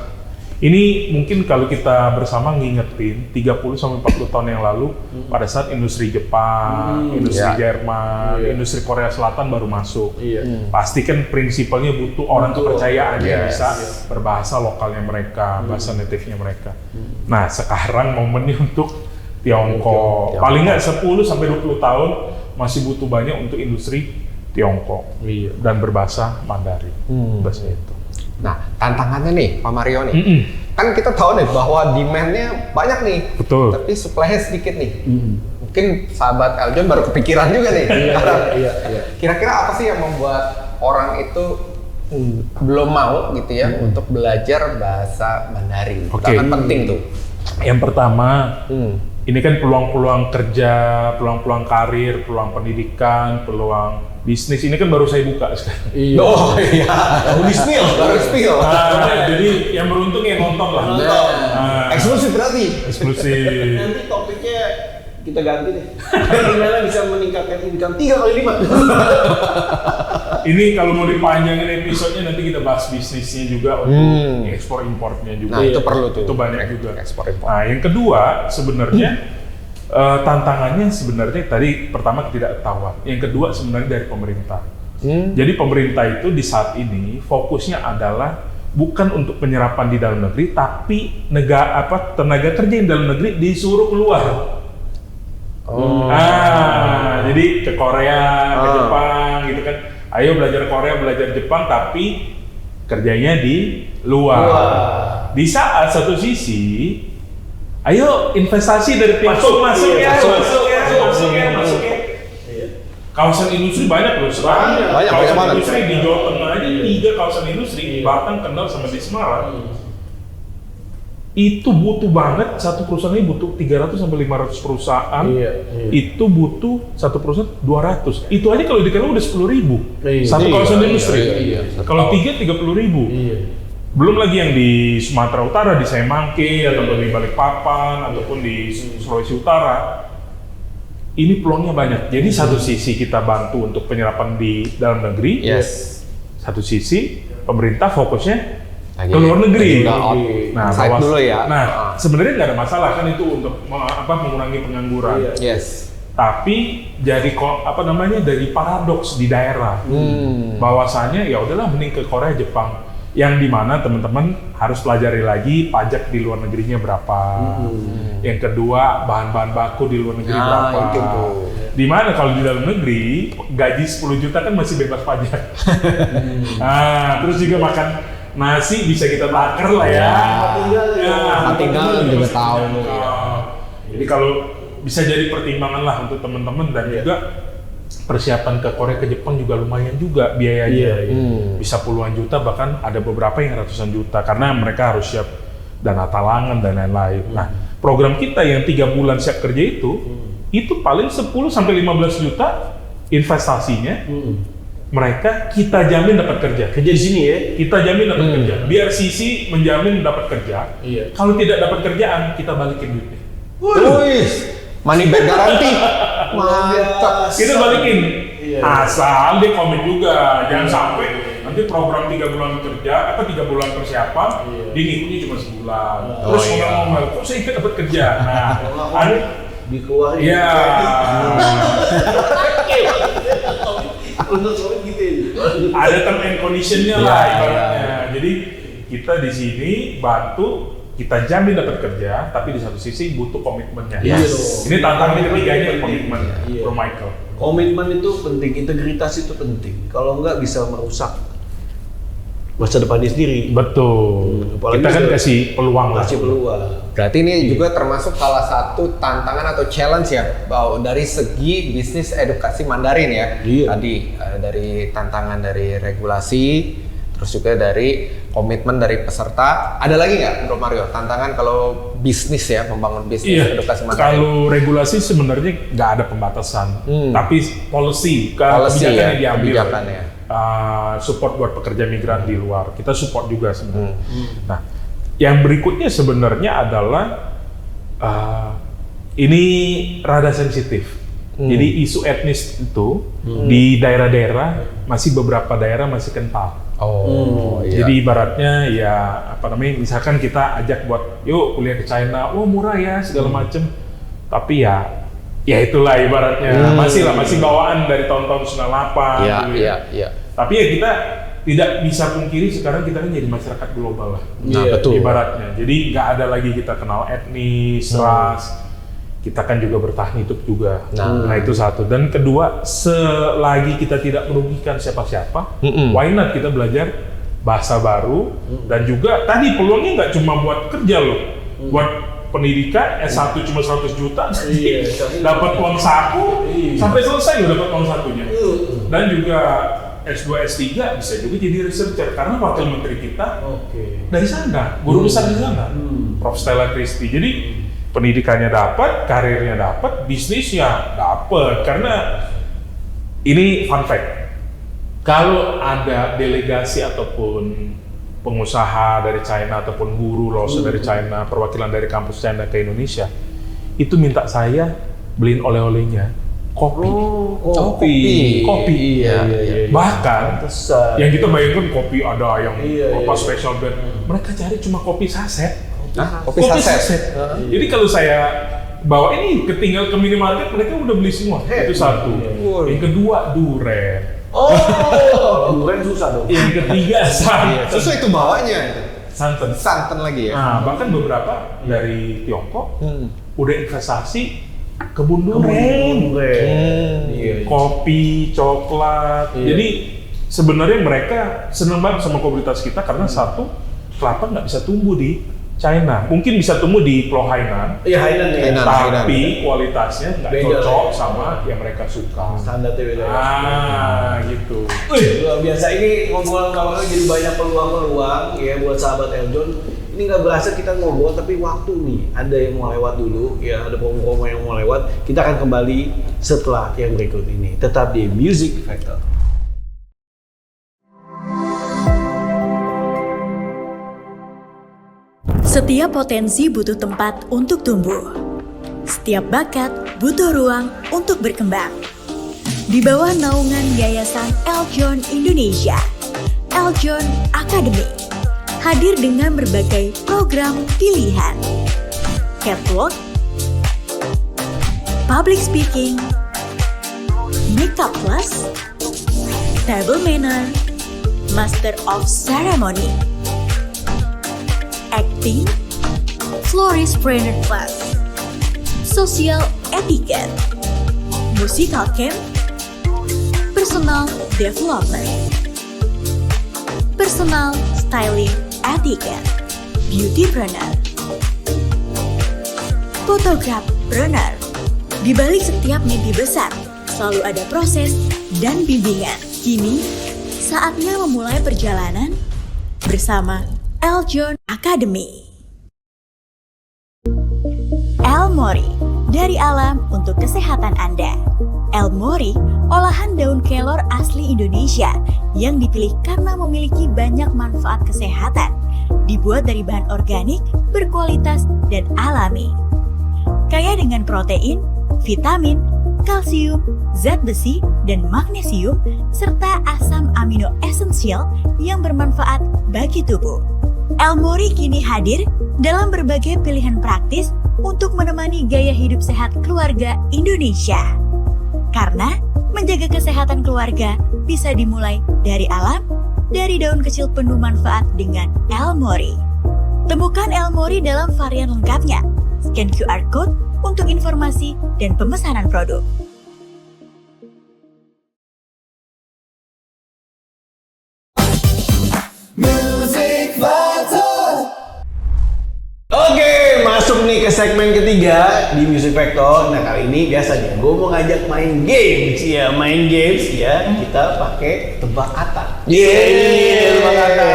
Ini mungkin kalau kita bersama ngingetin 30-40 tahun yang lalu pada saat industri Jepang, industri Jerman, industri Korea Selatan baru masuk. Pasti kan prinsipalnya butuh orang kepercayaan yang bisa berbahasa lokalnya mereka, bahasa native-nya mereka. Nah, sekarang momennya untuk Tiongkok. Paling nggak 10-20 tahun masih butuh banyak untuk industri Tiongkok dan berbahasa Mandarin. Bahasa itu. Nah, tantangannya nih, Pak Mario nih, kan kita tahu nih bahwa demand-nya banyak nih, Betul. tapi supply-nya sedikit nih. Mungkin sahabat Eljon baru kepikiran juga nih. Kira-kira apa sih yang membuat orang itu belum mau gitu ya untuk belajar bahasa Mandarin? Kan penting tuh. Yang pertama, ini kan peluang-peluang kerja, peluang-peluang karir, peluang pendidikan, peluang bisnis ini kan baru saya buka sekarang. Oh iya, baru spill. Jadi yang beruntung yang nonton lah. Eksklusif berarti. Eksklusif. Nanti topiknya kita ganti deh. Gimana bisa meningkatkan income 3 kali lipat? Ini kalau mau dipanjangin episodenya nanti kita bahas bisnisnya juga untuk ekspor importnya juga. Nah itu perlu tuh. Itu banyak juga. Ekspor impor. Nah yang kedua sebenarnya tantangannya sebenarnya tadi pertama ketidaktahuan. Yang kedua sebenarnya dari pemerintah. Jadi pemerintah itu di saat ini fokusnya adalah bukan untuk penyerapan di dalam negeri, tapi tenaga kerja di dalam negeri disuruh keluar. Jadi ke Korea, ke Jepang gitu kan. Ayo belajar Korea, belajar Jepang, tapi kerjanya di luar. Di saat satu sisi, ayo investasi dari Tiongkok masuk ya. Kawasan industri banyak loh sekarang. Kawasan industri di Jawa Tengah aja 3 kawasan industri di Batang, Kendal, sama di Semarang. Itu butuh banget, satu perusahaan ini butuh 300-500 perusahaan. Itu butuh satu perusahaan 200. Itu aja kalau dikira udah 10.000. Satu kawasan industri. Kalau 3, 30.000. Belum lagi yang di Sumatera Utara, di Semangke, ataupun di Balikpapan, ataupun di Sulawesi Utara. Ini peluangnya banyak. Jadi satu sisi kita bantu untuk penyerapan di dalam negeri. Satu sisi pemerintah fokusnya ke luar negeri. Nah, dulu ya. Nah, sebenarnya nggak ada masalah kan itu untuk mengurangi pengangguran. Tapi jadi dari paradoks di daerah. Bahwasanya ya udahlah mending ke Korea, Jepang. Yang dimana teman-teman harus pelajari lagi pajak di luar negerinya berapa. Yang kedua bahan-bahan baku di luar negeri berapa. Dimana kalau di dalam negeri gaji 10 juta kan masih bebas pajak. Terus juga makan nasi bisa kita takar lah ya. Tinggal juga tahu. Jadi kalau bisa jadi pertimbangan lah untuk teman-teman dan juga persiapan ke Korea, ke Jepang juga lumayan juga biayanya. Bisa puluhan juta, bahkan ada beberapa yang ratusan juta karena mereka harus siap dana talangan dan lain-lain. Nah, program kita yang 3 bulan siap kerja itu paling 10-15 juta investasinya. Mereka kita jamin dapat kerja. Kerja di sini ya? Kita jamin dapat kerja. Biar sisi menjamin dapat kerja. Kalau tidak dapat kerjaan, kita balikin duitnya. Money back garanti. Mantap. Kita balikin. Asal dia komit juga. Jangan sampai nanti program 3 bulan kerja, 3 bulan persiapan, dinikutnya cuma sebulan. Terus ngomong-ngomong, kok saya ikut dapat kerja? Nah, ada dikeluarin. Iya. Untuk soal gitu ya. Ada term and condition-nya lah ibaratnya. Jadi kita di sini bantu, kita jamin dapat kerja, tapi di satu sisi butuh komitmennya. Ini tantangan ketiganya komitmen, Bro Michael. Komitmen itu penting, integritas itu penting. Kalau enggak bisa merusak masa depannya sendiri. Betul. Kita kan kasih peluang lah. Kasih peluang. Berarti ini juga termasuk salah satu tantangan atau challenge ya, bahwa dari segi bisnis edukasi Mandarin ya. Tadi dari tantangan dari regulasi, terus juga dari komitmen dari peserta. Ada lagi nggak, Bro Mario, tantangan kalau bisnis ya, membangun bisnis edukasi Mandarin? Kalau regulasi sebenarnya nggak ada pembatasan, tapi policy kebijakan yang diambil. Support buat pekerja migran di luar, kita support juga sebenarnya. Nah, yang berikutnya sebenarnya adalah ini rada sensitif. Jadi isu etnis itu di daerah-daerah beberapa daerah masih kental. Oh, iya. Jadi ibaratnya ya apa namanya, misalkan kita ajak buat yuk kuliah ke China, oh murah ya segala macem, tapi ya itulah ibaratnya masih bawaan dari tahun-tahun 98. Iya, gitu iya, ya. iya. Tapi ya kita tidak bisa pungkiri sekarang kita kan jadi masyarakat global lah. Nah, betul. Ibaratnya. Jadi nggak ada lagi kita kenal etnis, ras. Kita kan juga bertahan hidup juga. Nah itu satu. Dan kedua, selagi kita tidak merugikan siapa-siapa, why not kita belajar bahasa baru, dan juga tadi peluangnya nggak cuma buat kerja loh, buat pendidikan S1 cuma 100 juta, dapat uang saku, sampai selesai udah dapat uang sakunya. Dan juga S2, S3 bisa juga jadi researcher, karena wakil menteri kita dari sana, guru besar di sana, Prof. Stella Christie. Jadi pendidikannya dapat, karirnya dapat, bisnisnya dapat. Karena ini fun fact, kalau ada delegasi ataupun pengusaha dari China ataupun guru lulusan dari China, perwakilan dari kampus China ke Indonesia, itu minta saya beliin oleh-olehnya kopi. Kopi. Iya. Bahkan yang kita bayangkan kopi ada yang apa special blend, mereka cari cuma kopi saset. Kopi saset. Jadi kalau saya bawa ini ketinggal ke minimarket, mereka udah beli semua. Itu satu. Yang kedua, duren. Duren susah dong. Yang ketiga, santan. Sesuai itu bawanya. Santan lagi ya. Nah, bahkan beberapa dari Tiongkok udah investasi kebun duren. Kopi, coklat. Jadi sebenarnya mereka senang banget sama komoditas kita karena satu, kelapa nggak bisa tumbuh di China, mungkin bisa tumbuh di Pulau Hainan, tapi kualitasnya nggak cocok sama yang mereka suka. Standarnya beda. Gitu. Luar biasa, ini ngobrol-ngobrol jadi banyak peluang-peluang ya buat sahabat Eljon. Ini nggak berasa kita ngobrol, tapi waktu nih ada yang mau lewat dulu, ya ada promo-promo yang mau lewat. Kita akan kembali setelah yang berikut ini. Tetap di Music Factor. Setiap potensi butuh tempat untuk tumbuh. Setiap bakat butuh ruang untuk berkembang. Di bawah naungan Yayasan Eljon Indonesia, Eljon Academy hadir dengan berbagai program pilihan. Catwalk, Public Speaking, Makeup Plus, Table Manner, Master of Ceremony, Acting, Florist Trainer Class, Social Etiquette, Musical Camp, Personal Development, Personal Styling Etiquette, Beautypreneur, Photographer. Di balik setiap mimpi besar, selalu ada proses dan bimbingan. Kini, saatnya memulai perjalanan bersama Eljon Academy. Elmori, dari alam untuk kesehatan Anda. Elmori, olahan daun kelor asli Indonesia yang dipilih karena memiliki banyak manfaat kesehatan. Dibuat dari bahan organik, berkualitas, dan alami. Kaya dengan protein, vitamin, kalsium, zat besi, dan magnesium, serta asam amino esensial yang bermanfaat bagi tubuh. Elmori kini hadir dalam berbagai pilihan praktis untuk menemani gaya hidup sehat keluarga Indonesia. Karena menjaga kesehatan keluarga bisa dimulai dari alam, dari daun kecil penuh manfaat dengan Elmori. Temukan Elmori dalam varian lengkapnya. Scan QR Code untuk informasi dan pemesanan produk. Oke, masuk nih ke segmen ketiga di Music Factor. Nah, kali ini biasanya gue mau ngajak main games ya, kita pakai tebak kata. Tebak kata.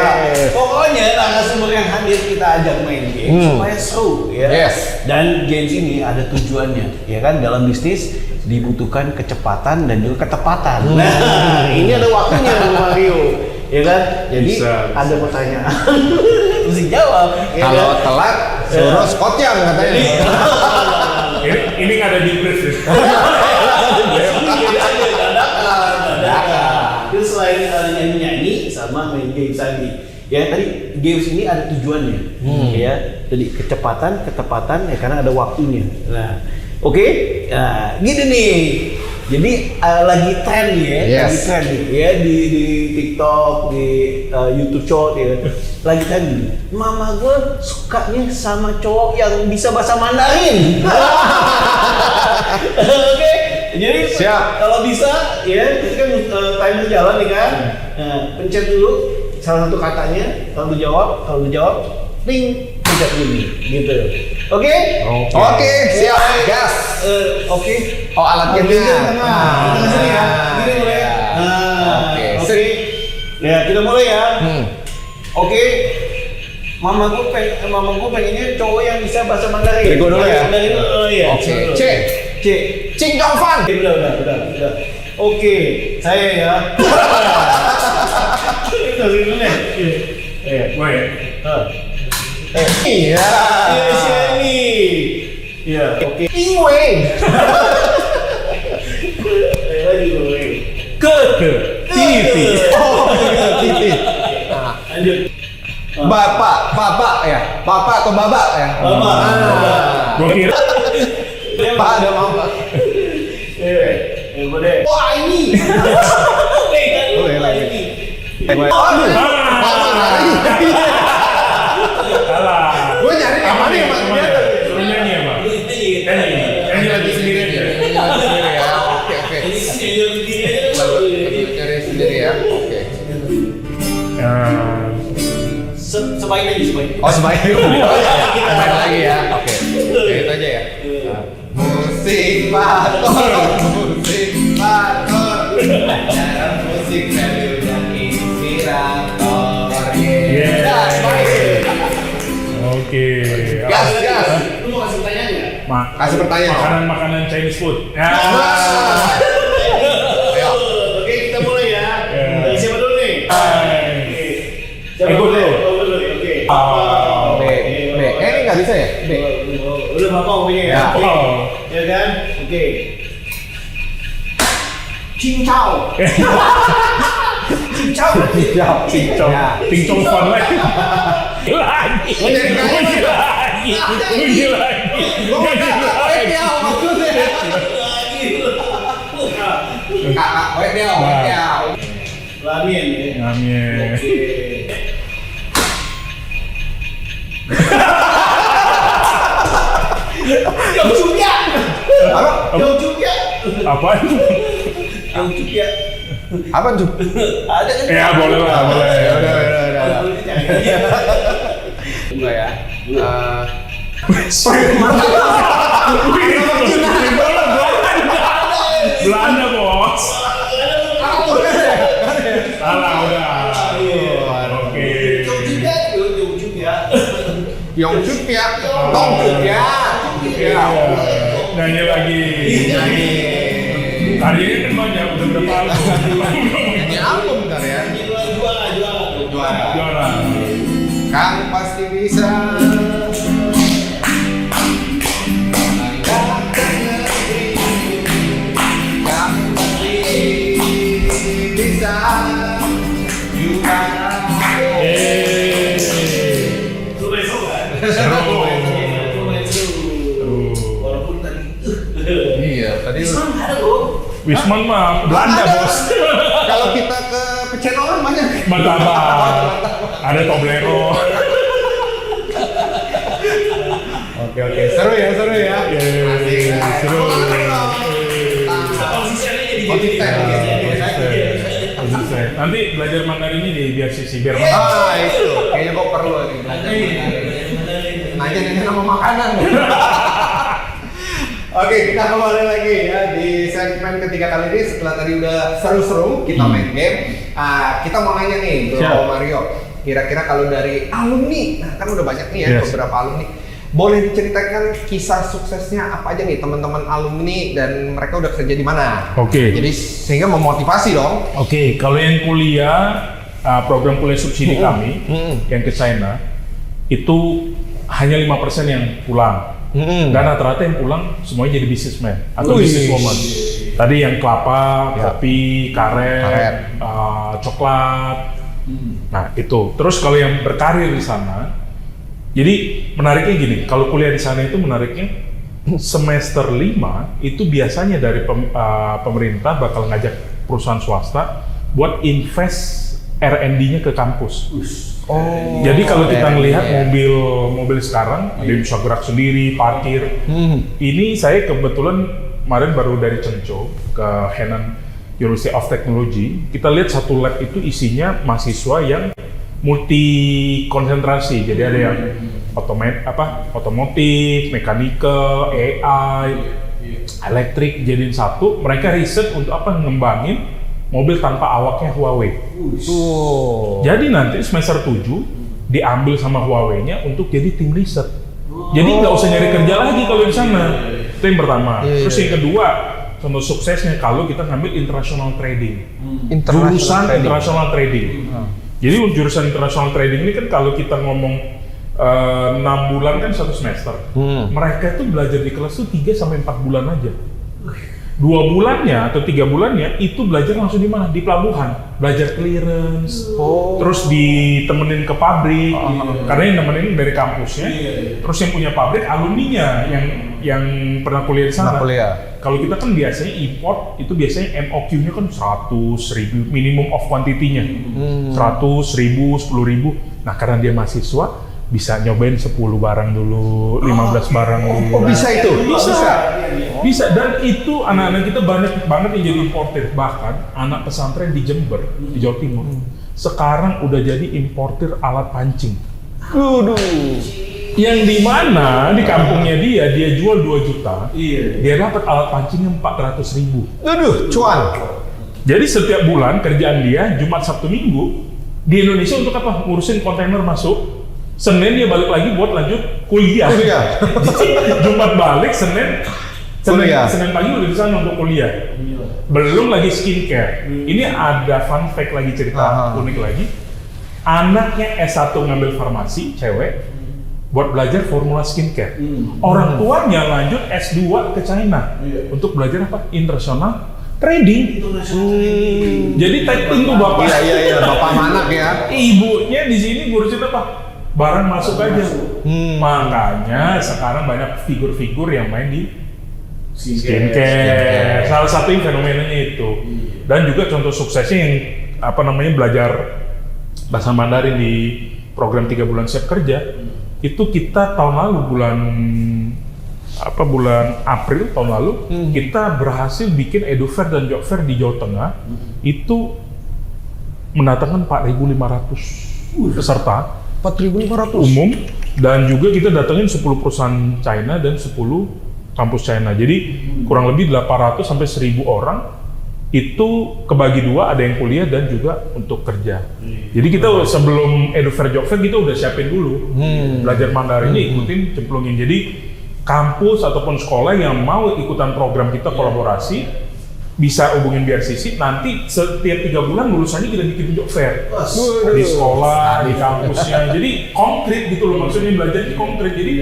Pokoknya narasumber yang hadir kita ajak main game supaya seru ya. Dan games ini ada tujuannya, ya kan, dalam bisnis dibutuhkan kecepatan dan juga ketepatan. Nah, ini ada waktunya Mario. Ya kan? Jadi bisa. Ada pertanyaan. Mesti jawab. Ya Kalau kan? telat, suruh skotyang katanya. Ini nggak ada di brief. Terus selain nyanyi-nyanyi sama main games lagi. Ya tadi games ini ada tujuannya, ya. Jadi kecepatan, ketepatan, ya karena ada waktunya. Nah, oke, nah, gini nih. Jadi lagi tren nih ya, lagi tren nih ya di TikTok, di YouTube Short ya. Lagi tren gini. Mama gue sukanya sama cowok yang bisa bahasa Mandarin. Oke. Jadi kalau bisa ya, itu kan timer jalan nih kan. Nah, pencet dulu salah satu katanya, kalau lu jawab, ting, pencet gini, gitu. Oke, siap, gas. Oke. Oh, alat gamenya. Kita sini ya, gini mulai. Oke. Ya, kita mulai ya. Oke. Mama gue pengennya cowok yang bisa bahasa Mandarin. Dari gua dulu ya. Iya. Oke. C. Ching Chong Fan. Udah. Oke, saya ya. Kita sini dulu nih. Gue ya. Iya. Sini. Iya. Oke. Ingwe. Lagi gue. Titi. Titi. Lanjut. Bapak ya. Bapak atau babak ya? Bapak. Gue kira. Pak ada mau. Gue deh. Wah ini. Lagi. Alah. Gue nyari yang mana yang maksudnya? Suruh nyanyi ya, Pak? Nyanyi lagi sendiri aja. Sendiri ya. Oke. Nyari sendiri ya. Oke. Sebaik aja. Oh, sebaiknya. Main lagi ya. Oke. Itu aja ya. Musik pator. Acara musik value yang inspirator. Oke. Gas. Lu mau kasih pertanyaan nggak? Kasih pertanyaan. Makanan Chinese food. Ya. Ayo. Oke, kita mulai ya. Siapa dulu nih? Gue dulu. Oke. B. Ini nggak bisa ya? B. Udah bapak ngomongnya ya. Ya kan? Oke. Cincau. Cincong fun lagi. Uji lagi. Ramen ya. Ramen. Yang juga. Apaan tuh? Yang juga. Apa tuh? Ada kan? Ya boleh lah, boleh. Udah. Enggak ya. Belanda bos. Salah udah. Oke. Yongchuk ya. Tongchuk ya. Nyanyi lagi. Karirnya kan banyak, udah berapa album? Ini album bentar ya. Juara. Kamu pasti bisa. Kamu pasti bisa. Juara. Seru. Walaupun tadi Iya, tadi Wisman mah Belanda bos. kalau kita ke Pecenongan banyak. Martabak. Ada Toblerone. Oke. Seru ya. Seru. Konsisten. Nanti belajar Mandarin ini di BRCC biar Itu kayaknya kok perlu nih belajar. Nanya nama makanan. Oke, kita kembali lagi ya di segmen ketiga kali ini. Setelah tadi udah seru-seru kita main game, kita mau nanya nih Bro Mario, kira-kira kalau dari alumni, nah kan udah banyak nih ya beberapa alumni, boleh diceritakan kisah suksesnya apa aja nih teman-teman alumni dan mereka udah kerja di mana? Oke. Jadi sehingga memotivasi dong. Oke, kalau yang kuliah, program kuliah subsidi kami yang ke China itu hanya 5% yang pulang. Dan rata-rata yang pulang semuanya jadi businessman atau businesswoman. Tadi yang kelapa, kopi, karet, coklat, Nah itu. Terus kalau yang berkarir di sana, jadi menariknya gini, kalau kuliah di sana itu menariknya semester 5 itu biasanya dari pemerintah bakal ngajak perusahaan swasta buat invest R&D-nya ke kampus. Jadi kalau kita melihat mobil sekarang, ada yang bisa gerak sendiri, parkir. Ini saya kebetulan kemarin baru dari Chengzhou ke Henan University of Technology. Kita lihat satu lab itu isinya mahasiswa yang multi konsentrasi. Jadi ada yang otomotif, mechanical, AI, elektrik jadiin satu. Mereka riset untuk apa? Ngembangin mobil tanpa awaknya Huawei. Jadi nanti semester 7 diambil sama Huawei-nya untuk jadi tim riset. Jadi nggak usah nyari kerja lagi kalau di sana. Itu yang pertama. Terus yang kedua, contoh suksesnya kalau kita ngambil international trading. Jurusan international trading. Jadi jurusan international trading ini kan kalau kita ngomong 6 bulan kan 1 semester. Mereka tuh belajar di kelas tuh 3 sampai 4 bulan aja. 2 bulannya atau 3 bulannya itu belajar langsung di mana? Di pelabuhan, belajar clearance, terus ditemenin ke pabrik, karena yang nemenin dari kampusnya, terus yang punya pabrik alumninya yang pernah kuliah di sana. Kalau kita kan biasanya import itu biasanya MOQ-nya kan 100.000 minimum of quantity-nya, 100, 1.000, 10.000. Nah karena dia mahasiswa bisa nyobain 10 barang dulu, 15 barang dulu. Bisa itu? Bisa, dan itu anak-anak kita banyak banget yang jadi importer. Bahkan anak pesantren di Jember, di Jawa Timur, sekarang udah jadi importer alat pancing. Yang di mana di kampungnya dia jual 2 juta, dia dapat alat pancingnya 400.000. Cuan. Jadi setiap bulan kerjaan dia Jumat, Sabtu, Minggu di Indonesia untuk apa? Ngurusin kontainer masuk. Senin dia balik lagi buat lanjut kuliah. Jadi Jumat balik, Senin pagi udah di sana untuk kuliah. Belum lagi skincare. Ini ada fun fact lagi, cerita unik lagi. Anaknya S1 ngambil farmasi, cewek, buat belajar formula skincare. Orang tuanya lanjut S2 ke China untuk belajar apa? International trading. Jadi teknik tuh bapak. Iya, bapak anak ya. Ibunya di sini ngurusin apa? Barang masuk aja. Makanya sekarang banyak figur-figur yang main di skincare. Salah satu fenomenanya itu. Dan juga contoh suksesnya yang belajar bahasa Mandarin di program 3 bulan siap kerja. Itu kita tahun lalu bulan April tahun lalu kita berhasil bikin EduFair dan JobFair di Jawa Tengah. Itu mendatangkan 4.500 peserta. 4.500 umum, dan juga kita datengin 10 perusahaan China dan 10 kampus China. Jadi kurang lebih 800 sampai 1.000 orang itu kebagi 2, ada yang kuliah dan juga untuk kerja. Jadi kita sebelum EduFair JobFair kita udah siapin dulu belajar Mandarin, ikutin, cemplungin. Jadi kampus ataupun sekolah yang mau ikutan program kita kolaborasi bisa hubungin BRCC, nanti setiap 3 bulan lulusannya kita bikin JobFair di sekolah, di kampusnya. Jadi konkret gitu loh, maksudnya belajar di konkret. Jadi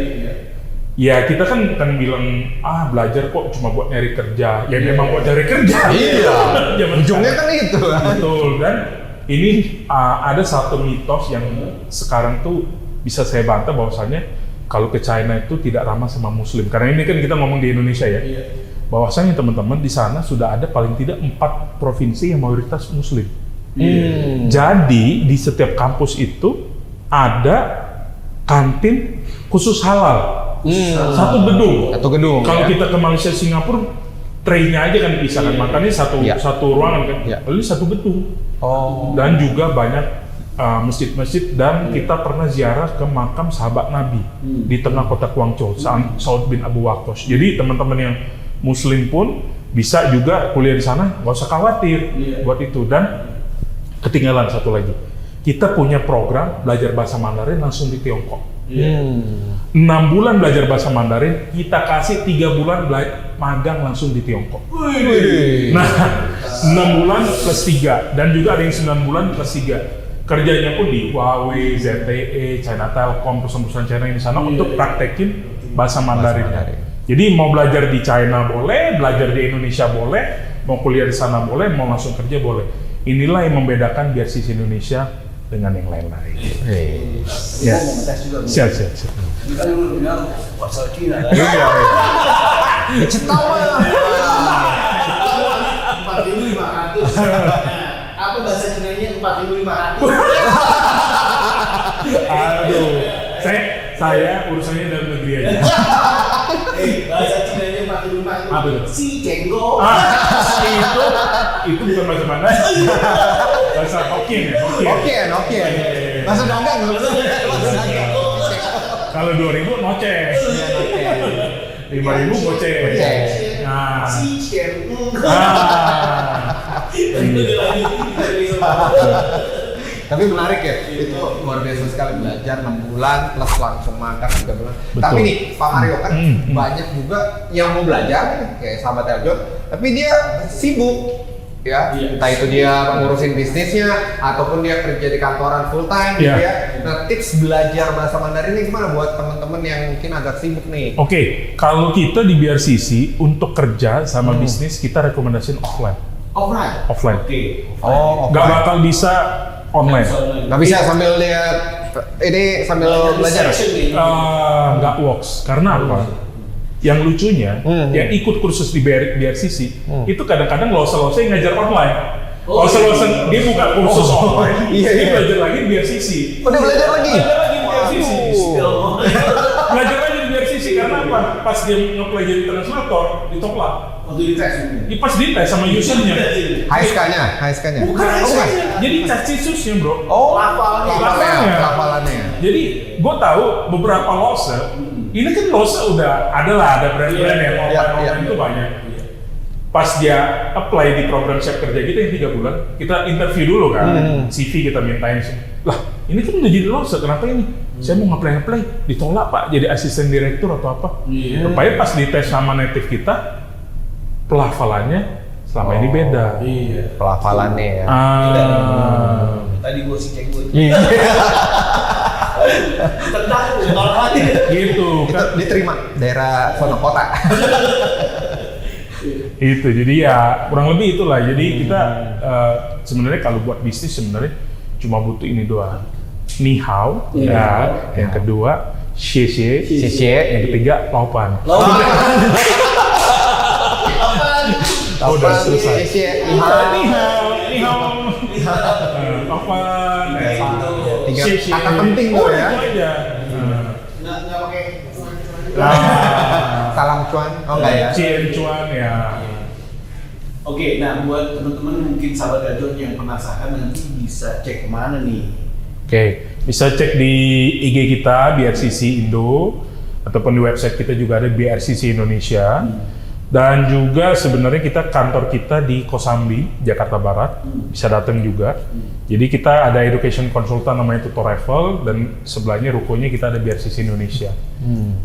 ya kita kan bilang belajar kok cuma buat nyari kerja. Ya memang buat cari kerja. Iya. Ujungnya kan itu. Betul. Dan ini ada satu mitos yang sekarang tuh bisa saya bantah bahwasannya kalau ke China itu tidak ramah sama Muslim. Karena ini kan kita ngomong di Indonesia ya. Bahwasanya teman-teman di sana sudah ada paling tidak 4 provinsi yang mayoritas Muslim. Jadi di setiap kampus itu ada kantin khusus halal. Satu gedung. Kalau kita ke Malaysia, Singapura, tray-nya aja kan dipisahkan. Makanya satu ruangan kan. Lalu satu gedung. Dan juga banyak masjid-masjid, dan kita pernah ziarah ke makam sahabat Nabi di tengah kota Guangzhou, Saud bin Abu Waqqas. Jadi teman-teman yang Muslim pun bisa juga kuliah di sana, nggak usah khawatir buat itu. Dan ketinggalan satu lagi, kita punya program belajar bahasa Mandarin langsung di Tiongkok. 6 bulan belajar bahasa Mandarin, kita kasih 3 bulan magang langsung di Tiongkok. Nah, 6 bulan plus 3, dan juga ada yang 9 bulan plus 3. Kerjanya pun di Huawei, ZTE, China Telkom, perusahaan-perusahaan China yang di sana untuk praktekin bahasa Mandarinnya. Jadi mau belajar di China boleh, belajar di Indonesia boleh, mau kuliah di sana boleh, mau langsung kerja boleh. Inilah yang membedakan BRCC Indonesia dengan yang lain-lain. Ya. Mau ngetes juga. Siap. Ini kan dulu bilang bahasa Cina kan. Iya. Cetawa. 4.500. Apa bahasa Cinanya 4.500? Aduh, saya urusannya dalam negeri aja. Bahasa Cinanya 4.500. Apa itu? Si Cenggo. Itu bukan bahasa mana? Bahasa Hokkien ya? Oke. Bahasa dagang. Kalau 2.000 noceh. 5.000 goceh. Nah. Si Cenggo. Tapi menarik ya, itu luar biasa sekali belajar 6 bulan plus langsung makan 3 bulan. Tapi nih Pak Mario kan banyak juga yang mau belajar kayak sahabat Eljon, tapi dia sibuk ya, entah itu dia ngurusin bisnisnya ataupun dia kerja di kantoran full time gitu ya. Nah, tips belajar bahasa Mandarin ini gimana buat teman-teman yang mungkin agak sibuk nih? Oke, kalau kita di BRCC untuk kerja sama bisnis kita rekomendasiin offline. Offline. Nggak bakal bisa online. Nggak bisa sambil lihat ini sambil belajar. Nggak works. Karena apa? Yang lucunya, yang ikut kursus di BRCC itu kadang-kadang losa-losa yang ngajar online. Losa-losa dia buka kursus online, dia belajar lagi di BRCC. Udah belajar lagi? Belajar lagi di BRCC karena apa? Pas dia nge-play jadi translator, ditolak. Waktu dites. Pas dites sama usernya. HSK-nya? Bukan. Jadi cacisusnya bro. Pelafalannya. Jadi gue tahu beberapa losa. Ini kan losa udah ada brand-brand yang online itu banyak. Pas dia apply di program Siap Kerja kita yang 3 bulan, kita interview dulu kan, CV kita mintain. Lah, ini kan udah jadi losa, kenapa ini? Saya mau nge-apply, ditolak Pak, jadi asisten direktur atau apa. Rupanya pas dites sama native kita, pelafalannya selama ini beda. Pelafalannya ya. Tadi gua si Cenggo. Gitu Itu diterima daerah Sono Kota. Itu jadi ya kurang lebih itulah. Jadi kita sebenarnya kalau buat bisnis sebenarnya cuma butuh ini doang. Ni hao, yang kedua xie xie, yang ketiga laupan. Udah selesai. Ni hao. Laupan. Tiga kata penting tuh ya. Itu aja. Nggak pakai. Salam cuan. Oh enggak ya. Cien cuan ya. Oke, nah buat teman-teman mungkin sahabat Eljon yang penasaran nanti bisa cek kemana nih? Oke, bisa cek di IG kita BRCC Indo ataupun di website kita juga ada BRCC Indonesia. Dan juga sebenarnya kantor kita di Kosambi, Jakarta Barat, bisa datang juga. Jadi kita ada education consultant namanya Tutorevel dan sebelahnya rukonya kita ada BRCC Indonesia.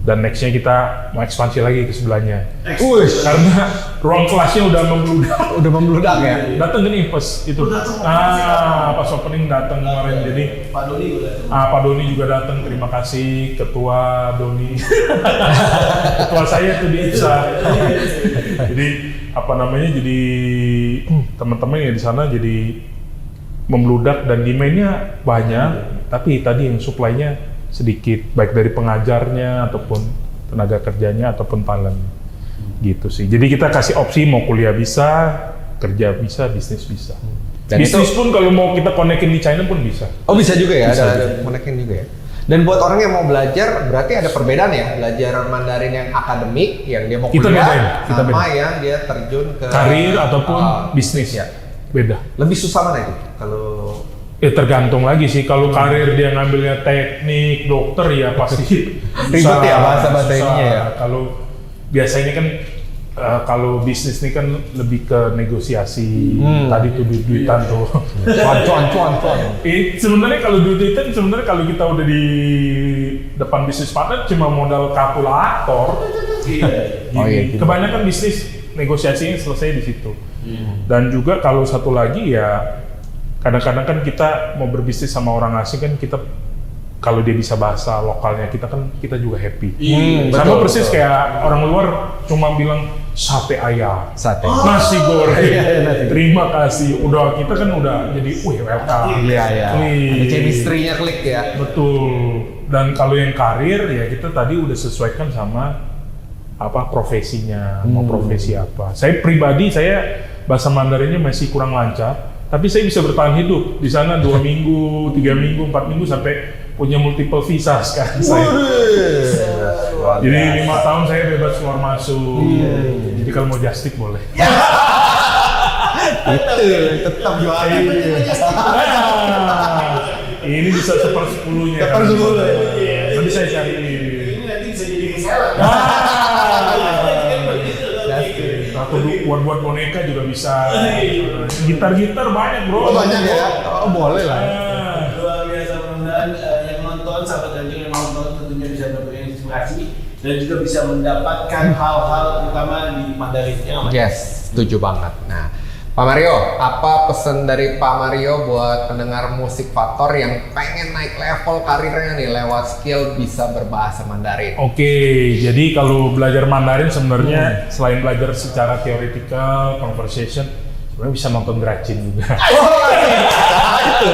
Dan nextnya kita mau ekspansi lagi ke sebelahnya. Karena ruang kelasnya udah membludak. ya. Datang kan Impes itu. Pas opening datang kemarin. Jadi Pak Doni juga. Pak Doni juga datang. Terima kasih Ketua Doni. Ketua saya tuh di IPSA. Jadi jadi teman-teman yang di sana jadi membludak dan demand-nya banyak, tapi tadi yang supply-nya sedikit, baik dari pengajarnya ataupun tenaga kerjanya ataupun talent. Gitu sih. Jadi kita kasih opsi mau kuliah bisa, kerja bisa, bisnis bisa. Dan bisnis pun kalau mau kita konekin di China pun bisa. Oh bisa juga ya, ada konekin juga ya. Dan buat orang yang mau belajar, berarti ada perbedaan ya, belajar Mandarin yang akademik, yang dia mau kuliah, sama yang dia terjun ke karir ataupun bisnis ya. Beda. Lebih susah mana itu? Kalau tergantung lagi sih. Kalau karir dia ngambilnya teknik, dokter ya pasti ribet ya bahasa ininya ya. Kalau biasanya kan kalau bisnis ini kan lebih ke negosiasi. Tadi tuh duit-duitan tuh. Cuan. Sebenarnya kalau duit-duitan kalau kita udah di depan bisnis partner cuma modal kalkulator. Gitu. Kebanyakan bisnis negosiasinya selesai di situ. Dan juga kalau satu lagi ya kadang-kadang kan kita mau berbisnis sama orang asing kan kita kalau dia bisa bahasa lokalnya kita juga happy. Sama persis kayak orang luar cuma bilang sate ayam, Sate. nasi goreng. Terima kasih. Udah kita kan udah jadi, welcome. Iya, iya. Wih. Ada chemistry-nya klik ya. Betul. Dan kalau yang karir ya kita tadi udah sesuaikan sama apa profesinya, mau profesi apa. Saya pribadi bahasa Mandarinnya masih kurang lancar, tapi saya bisa bertahan hidup di sana 2 minggu, 3 minggu, 4 minggu sampai punya multiple visa sekarang saya. Jadi 5 tahun saya bebas keluar masuk. Jadi kalau mau just tip boleh. Itu tetap jualan. Ini bisa 1/10-nya. Nanti saya cari. Ini nanti bisa jadi reseller. Atau buat boneka juga bisa. Gitar-gitar banyak bro. Oh, banyak ya? Oh, boleh lah. Luar biasa, mudah-mudahan yang nonton, sahabat Ganjeng yang nonton tentunya bisa mendapatkan inspirasi dan juga bisa mendapatkan hal-hal terutama di Mandarinnya. Yes, setuju banget. Nah, Pak Mario, apa pesan dari Pak Mario buat pendengar musik Faktor yang pengen naik level karirnya nih lewat skill bisa berbahasa Mandarin? Oke, jadi kalau belajar Mandarin sebenarnya selain belajar secara theoretical, conversation, sebenarnya bisa nonton Dracin juga. Itu.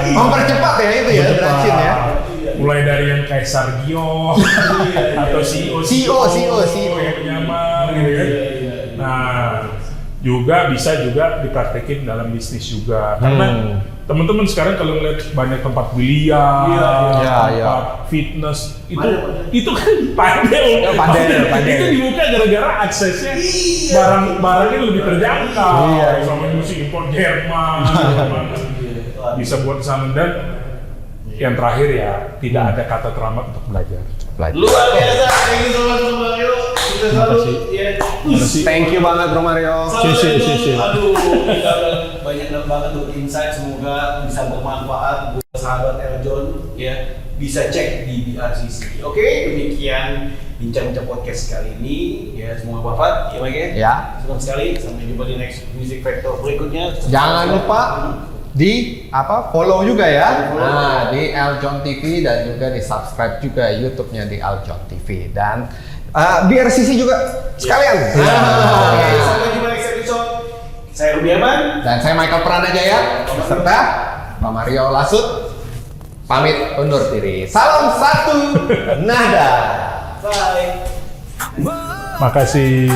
Mempercepat ya itu ya, Dracin ya. Mulai dari yang Kaisar Gyo atau CEO yang menyamar gitu kan. Nah, juga bisa juga dipraktekin dalam bisnis juga. Karena teman-teman sekarang kalau ngeliat banyak tempat biliar, tempat fitness, itu kan padel. Itu dibuka gara-gara aksesnya barang-barangnya lebih terjangkau. Sama musik impor Jerman, bisa buat sana. Dan yang terakhir ya tidak ada kata terlambat untuk belajar. Luar biasa, thank you so much Bro Mario. Kita selalu ya. Thank you banget Bro Mario. Aduh, kita banyak banget tuh insight, semoga bisa bermanfaat buat sahabat Eljon ya. Bisa cek di BRCC. Oke, demikian bincang-bincang podcast kali ini ya, semoga bermanfaat ya Mike ya. Ya. Senang sekali, sampai jumpa di next Music Factor berikutnya. Jangan lupa di follow juga ya. Nah, di Eljon TV dan juga di subscribe juga YouTube-nya di Eljon TV dan BRCC juga sekalian. Oke, sampai jumpa next episode. Saya Ruby Aman Dan saya Michael Pranajaya serta Pak Mario Lasut pamit undur diri. Salam satu nada. Bye. Makasih.